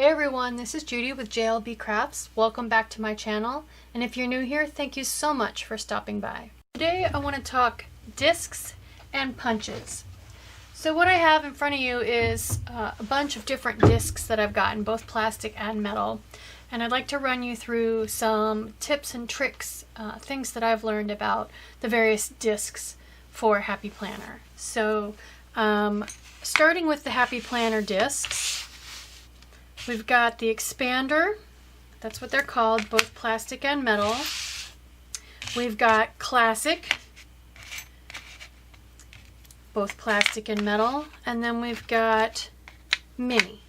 Hey everyone, this is Judy with JLB Crafts. Welcome back to my channel, and if you're new here, thank you so much for stopping by. Today I want to talk discs and punches. So what I have in front of you is a bunch of different discs that I've gotten, both plastic and metal, and I'd like to run you through some tips and tricks, things that I've learned about the various discs for Happy Planner. So starting with the Happy Planner discs, we've got the expander, that's what they're called, both plastic and metal. We've got classic, both plastic and metal. And then we've got mini,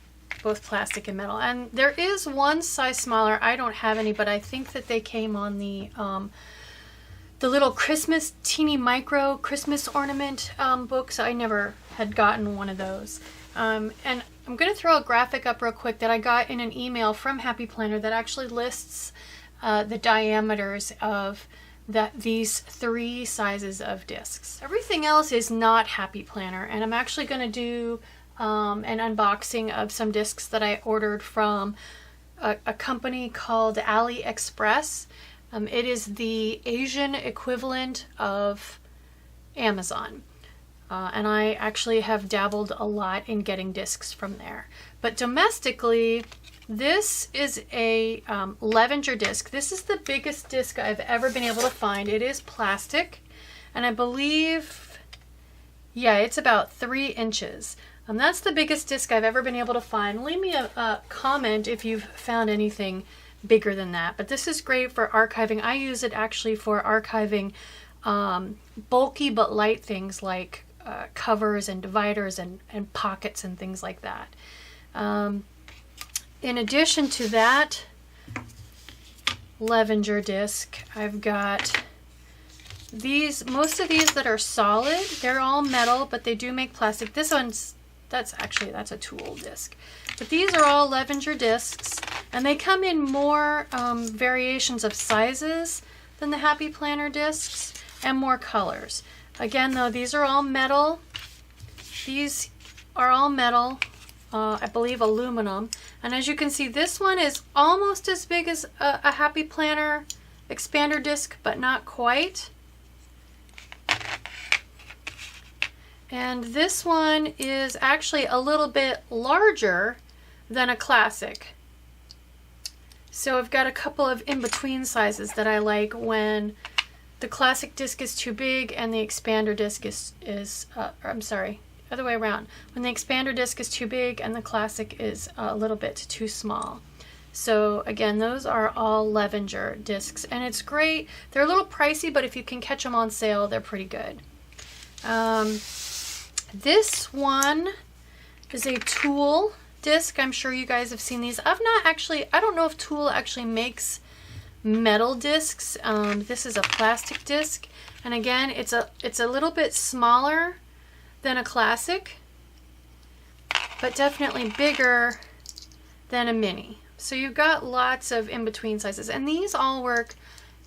both plastic and metal. And there is one size smaller. I don't have any, but I think that they came on the little Christmas, teeny micro Christmas ornament books. I never had gotten one of those. And I'm going to throw a graphic up real quick that I got in an email from Happy Planner that actually lists the diameters of these three sizes of discs. Everything else is not Happy Planner, and I'm actually going to do an unboxing of some discs that I ordered from a company called AliExpress. It is the Asian equivalent of Amazon. And I actually have dabbled a lot in getting discs from there. But domestically, this is a Levenger disc. This is the biggest disc I've ever been able to find. It is plastic, and I believe, yeah, it's about 3 inches. That's the biggest disc I've ever been able to find. Leave me a comment if you've found anything bigger than that. But this is great for archiving. I use it actually for archiving bulky but light things like covers and dividers and pockets and things like that. In addition to that Levenger disc, I've got these, most of these that are solid, they're all metal, but they do make plastic. This one's, that's a tool disc. But these are all Levenger discs, and they come in more variations of sizes than the Happy Planner discs and more colors. Again, though, these are all metal. These are all metal, I believe aluminum. And as you can see, this one is almost as big as a Happy Planner expander disc, but not quite. And this one is actually a little bit larger than a classic. So I've got a couple of in-between sizes that I like when the classic disc is too big and the expander disc I'm sorry, other way around. When the expander disc is too big and the classic is a little bit too small. So again, those are all Levenger discs, and it's great. They're a little pricey, but if you can catch them on sale, they're pretty good. This one is a Tool disc. I'm sure you guys have seen these. I don't know if Tool actually makes metal discs. This is a plastic disc, and again, it's a little bit smaller than a classic, but definitely bigger than a mini. So you've got lots of in-between sizes, and these all work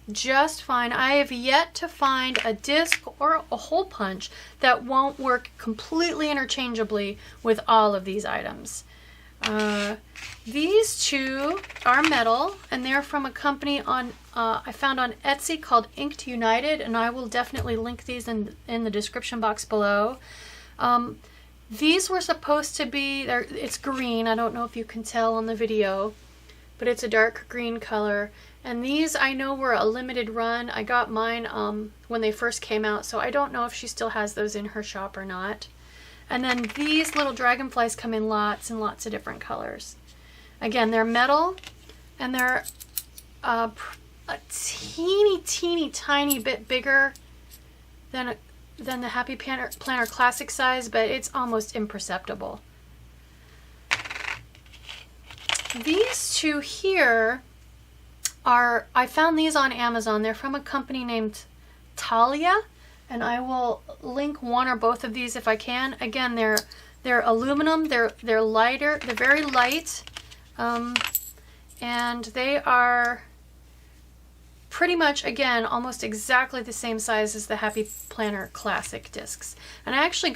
just fine. I have yet to find a disc or a hole punch that won't work completely interchangeably with all of these items. These two are metal, and they're from a company I found on Etsy called Inked United, and I will definitely link these in the description box below. These were supposed to be, it's green, I don't know if you can tell on the video, but it's a dark green color. And these I know were a limited run. I got mine when they first came out, so I don't know if she still has those in her shop or not. And then these little dragonflies come in lots and lots of different colors. Again, they're metal, and they're a teeny tiny bit bigger than the Happy Planner Classic size, but it's almost imperceptible. These two here I found these on Amazon. They're from a company named Thalia, and I will link one or both of these if I can. Again, they're aluminum. They're lighter. They're very light, and they are pretty much, again, almost exactly the same size as the Happy Planner Classic discs. And I actually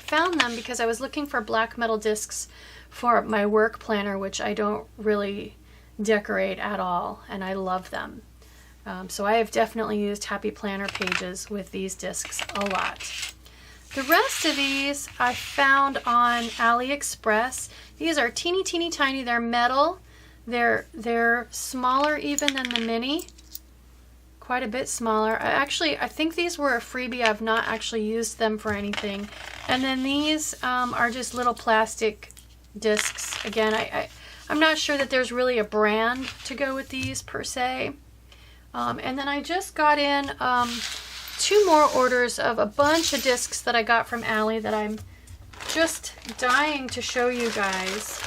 found them because I was looking for black metal discs for my work planner, which I don't really decorate at all, and I love them. So I have definitely used Happy Planner pages with these discs a lot. The rest of these I found on AliExpress. These are teeny tiny. They're metal. They're smaller even than the mini. Quite a bit smaller. I think these were a freebie. I've not actually used them for anything. And then these are just little plastic discs. Again, I'm not sure that there's really a brand to go with these per se. And then I just got in 2 more orders of a bunch of discs that I got from Ali that I'm just dying to show you guys.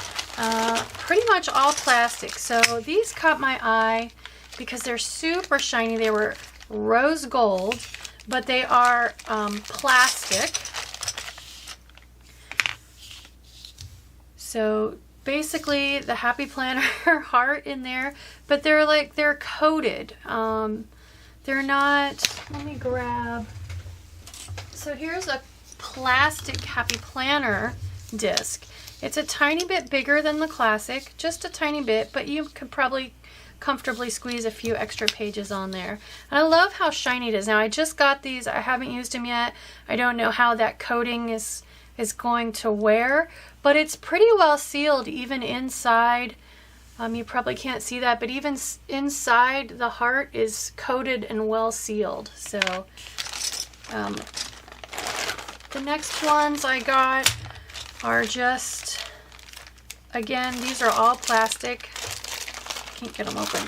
Pretty much all plastic. So these caught my eye because they're super shiny. They were rose gold, but they are plastic. So basically the Happy Planner heart in there, but they're coated. They're not, let me grab. So here's a plastic Happy Planner disc. It's a tiny bit bigger than the classic, just a tiny bit, but you could probably comfortably squeeze a few extra pages on there. And I love how shiny it is. Now I just got these, I haven't used them yet. I don't know how that coating is going to wear, but it's pretty well sealed even inside. You probably can't see that, but even inside the heart is coated and well sealed. So the next ones I got are just, again, these are all plastic. Can't get them open.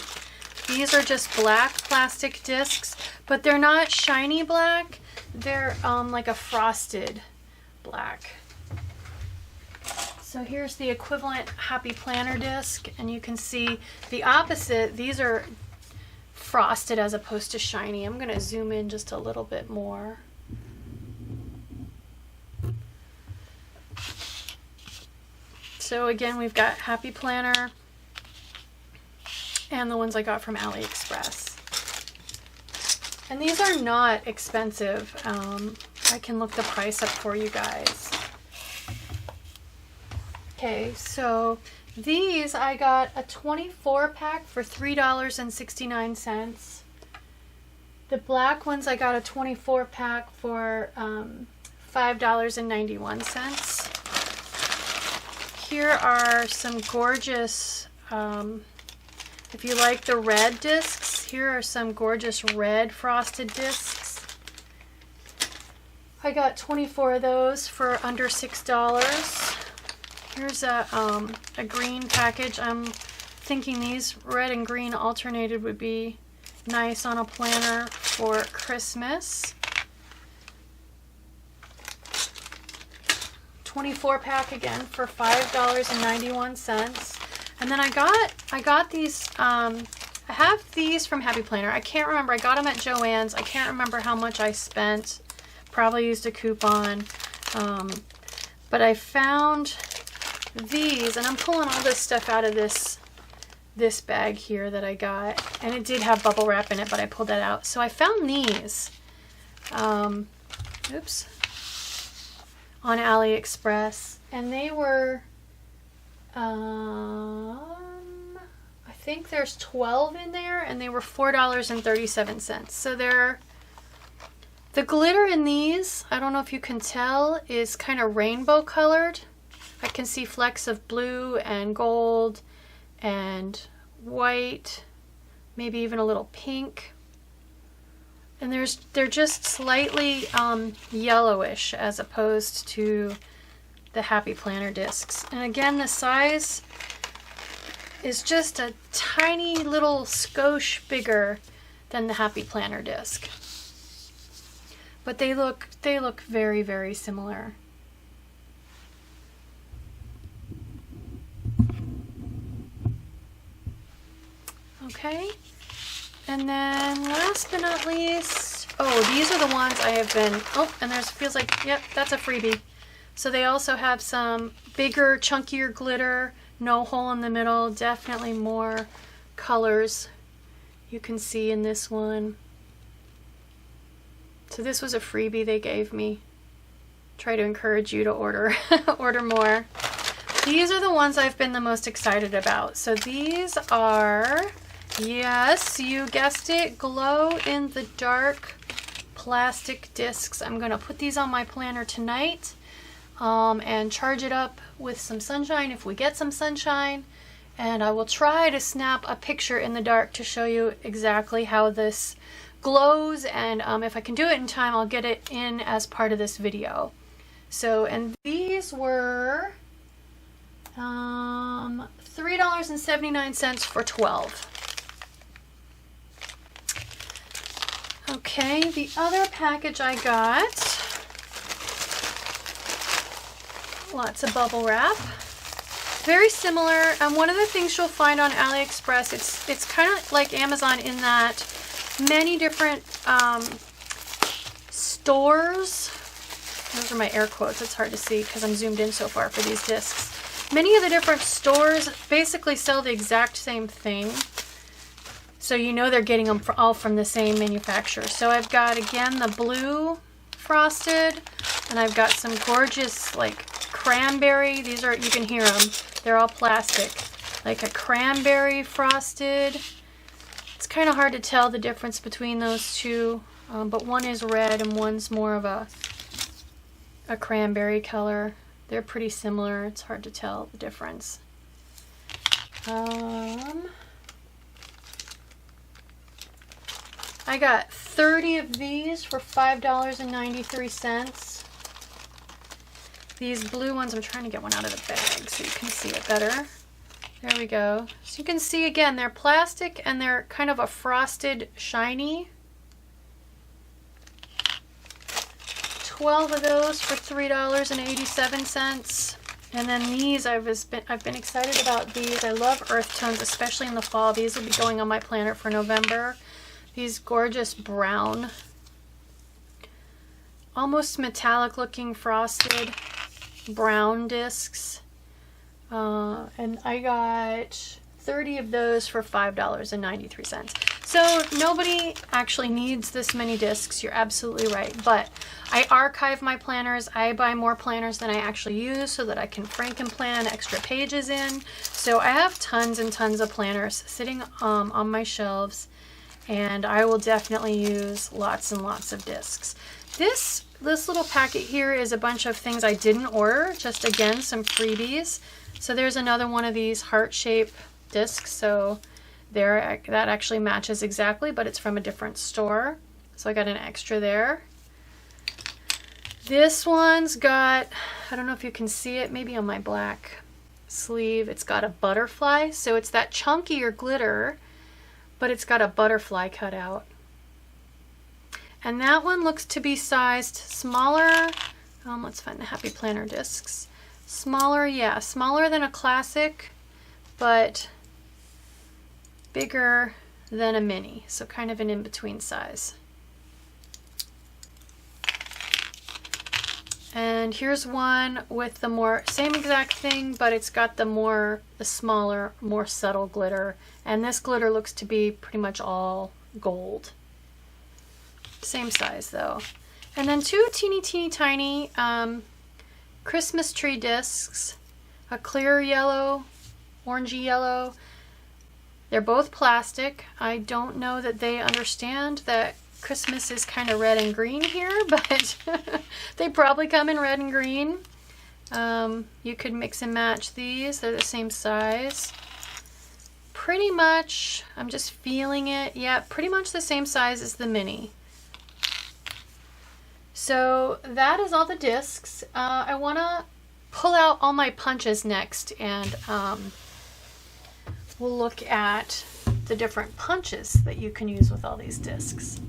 These are just black plastic discs, but they're not shiny black. They're like a frosted black. So here's the equivalent Happy Planner disc, and you can see the opposite. These are frosted as opposed to shiny. I'm going to zoom in just a little bit more. So again, we've got Happy Planner and the ones I got from AliExpress. And these are not expensive. I can look the price up for you guys. Okay, so these I got a 24 pack for $3.69. The black ones I got a 24 pack for $5.91. Here are some gorgeous, if you like the red discs, here are some gorgeous red frosted discs. I got 24 of those for under $6. Here's a green package. I'm thinking these red and green alternated would be nice on a planner for Christmas. 24 pack again for $5.91. And then I got these, I have these from Happy Planner. I can't remember. I got them at Joann's. I can't remember how much I spent. Probably used a coupon. But I found these, and I'm pulling all this stuff out of this bag here that I got, and it did have bubble wrap in it, but I pulled that out. So I found these oops, on AliExpress, and they were I think there's 12 in there, and they were $4.37. So the glitter in these, I don't know if you can tell, is kind of rainbow colored. I can see flecks of blue and gold and white, maybe even a little pink. And they're just slightly yellowish as opposed to the Happy Planner discs. And again, the size is just a tiny little skosh bigger than the Happy Planner disc. But they look very, very similar. Okay, and then last but not least, oh, these are the ones I have been, oh, and feels like, yep, that's a freebie. So they also have some bigger, chunkier glitter, no hole in the middle, definitely more colors You can see in this one. So this was a freebie they gave me. Try to encourage you to order order more. These are the ones I've been the most excited about. So these are, yes, you guessed it, glow in the dark plastic discs. I'm gonna put these on my planner tonight and charge it up with some sunshine if we get some sunshine. And I will try to snap a picture in the dark to show you exactly how this glows, and if I can do it in time, I'll get it in as part of this video. So, and these were $3.79 for 12. Okay, the other package I got, lots of bubble wrap. Very similar, and one of the things you'll find on AliExpress, it's kind of like Amazon in that many different stores, those are my air quotes, it's hard to see because I'm zoomed in so far for these discs. Many of the different stores basically sell the exact same thing, so you know they're getting them all from the same manufacturer. So I've got, again, the blue frosted, and I've got some gorgeous, like, cranberry. These are, you can hear them, they're all plastic. Like a cranberry frosted. It's kind of hard to tell the difference between those two, but one is red and one's more of a cranberry color. They're pretty similar. It's hard to tell the difference. I got 30 of these for $5.93. These blue ones, I'm trying to get one out of the bag so you can see it better. There we go. So you can see, again, they're plastic and they're kind of a frosted shiny. 12 of those for $3.87. And then these, I've been excited about these. I love earth tones, especially in the fall. These will be going on my planner for November. These gorgeous brown, almost metallic looking frosted brown discs. And I got 30 of those for $5.93. So nobody actually needs this many discs, you're absolutely right, but I archive my planners. I buy more planners than I actually use so that I can Frankenplan extra pages in. So I have tons and tons of planners sitting on my shelves, and I will definitely use lots and lots of discs. This little packet here is a bunch of things I didn't order, just again some freebies. So there's another one of these heart-shaped discs, so there, that actually matches exactly, but it's from a different store. So I got an extra there. This one's got, I don't know if you can see it, maybe on my black sleeve, it's got a butterfly. So it's that chunkier glitter, but it's got a butterfly cut out. And that one looks to be sized smaller. Let's find the Happy Planner discs. Smaller, yeah, smaller than a classic, but bigger than a mini. So kind of an in-between size. And here's one with the more, same exact thing, but it's got the smaller, more subtle glitter. And this glitter looks to be pretty much all gold. Same size though. And then two teeny tiny Christmas tree discs, a clear yellow, orangey yellow. They're both plastic. I don't know that they understand that Christmas is kind of red and green here, but they probably come in red and green. You could mix and match these. They're the same size. Pretty much, I'm just feeling it. Yeah, pretty much the same size as the mini. So that is all the discs. I want to pull out all my punches next, and we'll look at the different punches that you can use with all these discs.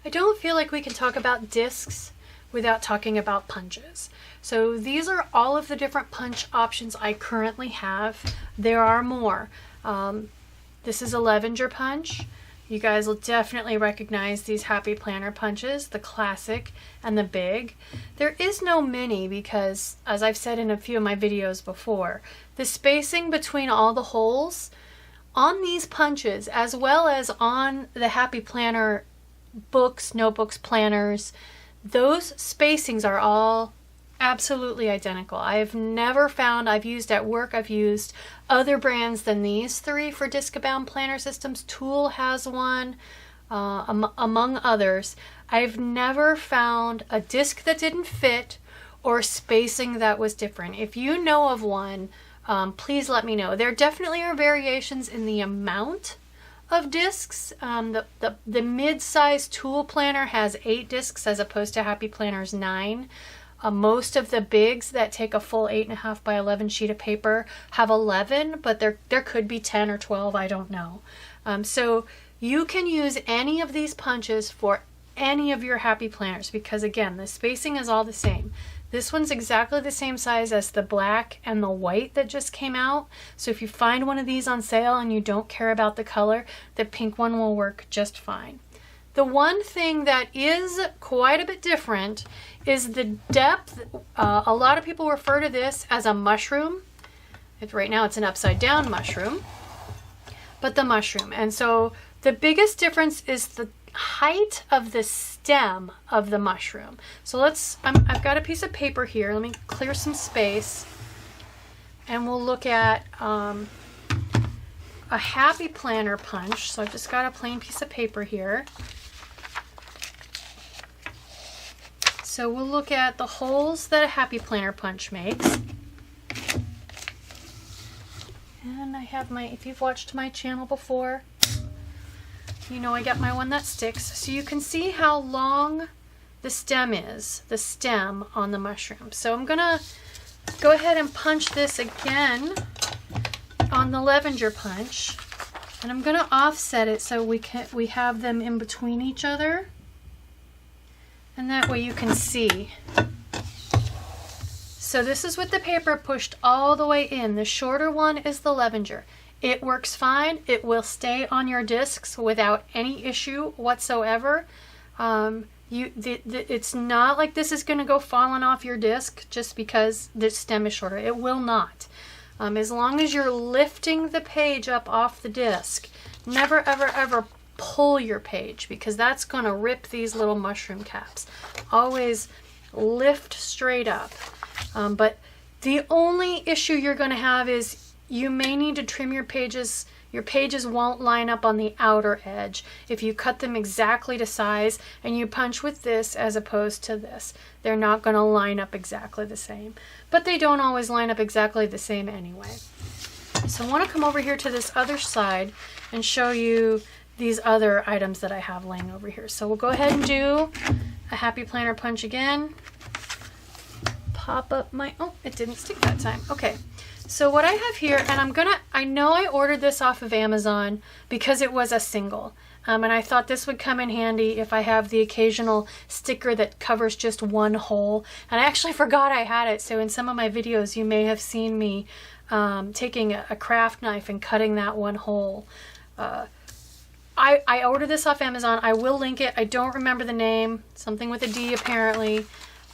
I don't feel like we can talk about discs without talking about punches. So these are all of the different punch options I currently have. There are more. This is a Levenger punch. You guys will definitely recognize these Happy Planner punches, the classic and the big. There is no mini because, as I've said in a few of my videos before, the spacing between all the holes on these punches, as well as on the Happy Planner books, notebooks, planners, those spacings are all absolutely identical. I've never found, I've used at work, I've used other brands than these three for disc-bound planner systems. Tool has one, among others. I've never found a disc that didn't fit or spacing that was different. If you know of one, please let me know. There definitely are variations in the amount of discs. The mid-size Tool planner has 8 discs as opposed to Happy Planner's 9. Most of the bigs that take a full 8.5 by 11 sheet of paper have 11, but there could be 10 or 12, I don't know. So you can use any of these punches for any of your Happy Planners because, again, the spacing is all the same. This one's exactly the same size as the black and the white that just came out. So if you find one of these on sale and you don't care about the color, the pink one will work just fine. The one thing that is quite a bit different is the depth. A lot of people refer to this as a mushroom. Right now it's an upside down mushroom, but the mushroom. And so the biggest difference is the height of the stem of the mushroom. So I've got a piece of paper here. Let me clear some space and we'll look at a Happy Planner punch. So I've just got a plain piece of paper here. So we'll look at the holes that a Happy Planner punch makes. And I have if you've watched my channel before, you know I got my one that sticks. So you can see how long the stem is, the stem on the mushroom. So I'm gonna go ahead and punch this again on the Levenger punch. And I'm gonna offset it so we have them in between each other. And that way you can see. So this is with the paper pushed all the way in. The shorter one is the Levenger. It works fine. It will stay on your discs without any issue whatsoever. It's not like this is going to go falling off your disc just because the stem is shorter. It will not. As long as you're lifting the page up off the disc, never ever ever pull your page because that's going to rip these little mushroom caps. Always lift straight up. But the only issue you're going to have is you may need to trim your pages. Your pages won't line up on the outer edge if you cut them exactly to size and you punch with this as opposed to this. They're not going to line up exactly the same, but they don't always line up exactly the same anyway. So I want to come over here to this other side and show you these other items that I have laying over here. So we'll go ahead and do a Happy Planner punch again. Pop up my, oh, it didn't stick that time. Okay. So what I have here, and I know I ordered this off of Amazon because it was a single. And I thought this would come in handy if I have the occasional sticker that covers just one hole. And I actually forgot I had it. So in some of my videos, you may have seen me taking a craft knife and cutting that one hole. I ordered this off Amazon. I will link it. I don't remember the name. Something with a D apparently.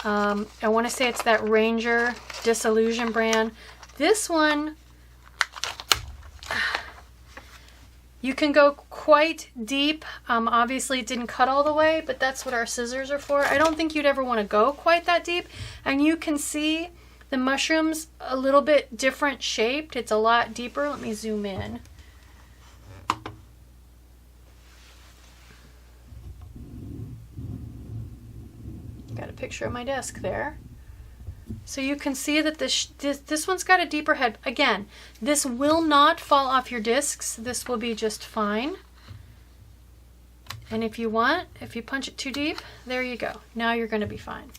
I want to say it's that Ranger Disillusion brand. This one, you can go quite deep. Obviously it didn't cut all the way, but that's what our scissors are for. I don't think you'd ever want to go quite that deep. And you can see the mushroom's a little bit different shaped. It's a lot deeper. Let me zoom in. Got a picture of my desk there. So you can see that this one's got a deeper head. Again, this will not fall off your discs. This will be just fine. And if you punch it too deep, there you go. Now you're going to be fine.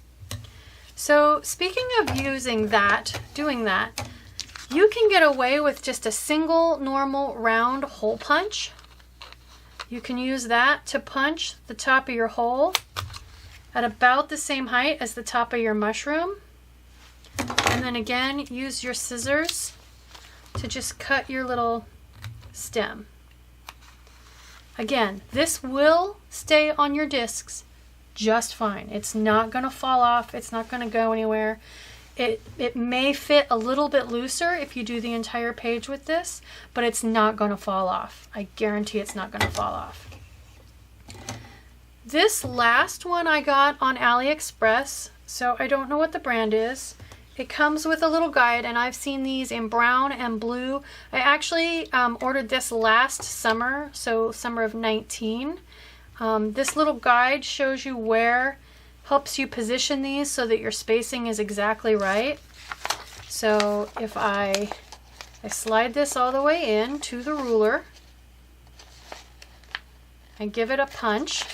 So speaking of doing that, you can get away with just a single normal round hole punch. You can use that to punch the top of your hole at about the same height as the top of your mushroom. And then again, use your scissors to just cut your little stem. Again, this will stay on your discs just fine. It's not going to fall off. It's not going to go anywhere. It may fit a little bit looser if you do the entire page with this, but it's not going to fall off. I guarantee it's not going to fall off. This last one I got on AliExpress, so I don't know what the brand is. It comes with a little guide, and I've seen these in brown and blue. I actually ordered this last summer, so summer of 19. This little guide shows you where, helps you position these so that your spacing is exactly right. So if I slide this all the way in to the ruler, I give it a punch.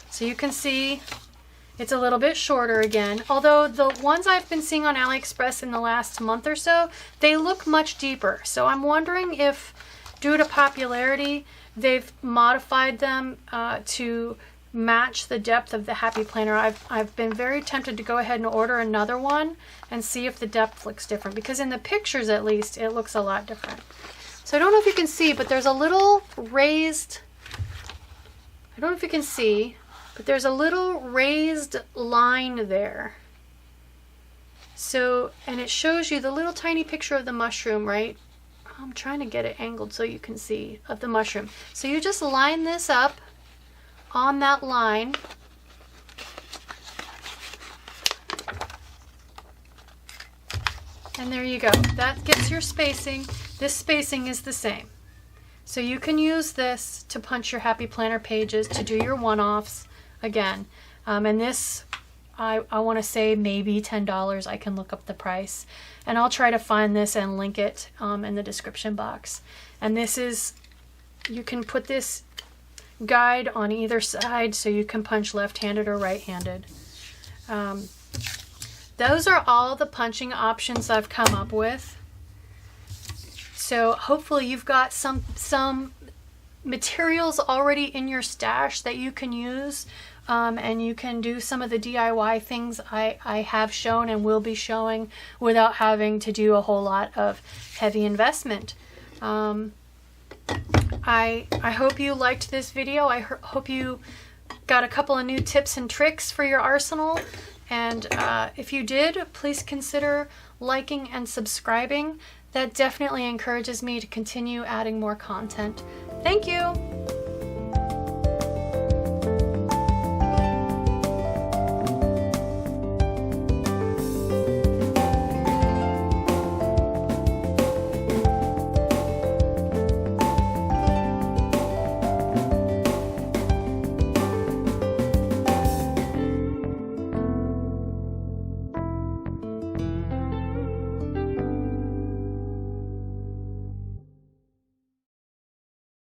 So you can see it's a little bit shorter again, although the ones I've been seeing on AliExpress in the last month or so, they look much deeper. So I'm wondering if, due to popularity, they've modified them to match the depth of the Happy Planner. I've been very tempted to go ahead and order another one and see if the depth looks different, because in the pictures at least it looks a lot different. So I don't know if you can see, but there's a little raised, I don't know if you can see, but there's a little raised line there. So, and it shows you the little tiny picture of the mushroom, right? I'm trying to get it angled so you can see, of the mushroom. So you just line this up on that line. And there you go. That gets your spacing. This spacing is the same. So you can use this to punch your Happy Planner pages, to do your one-offs. Again, and this, I want to say maybe $10. I can look up the price, and I'll try to find this and link it in the description box. And this is, you can put this guide on either side, so you can punch left-handed or right-handed. Those are all the punching options I've come up with. So hopefully you've got some materials already in your stash that you can use, and you can do some of the DIY things I have shown and will be showing without having to do a whole lot of heavy investment. I hope you liked this video. I hope you got a couple of new tips and tricks for your arsenal, and if you did, please consider liking and subscribing. That definitely encourages me to continue adding more content. Thank you!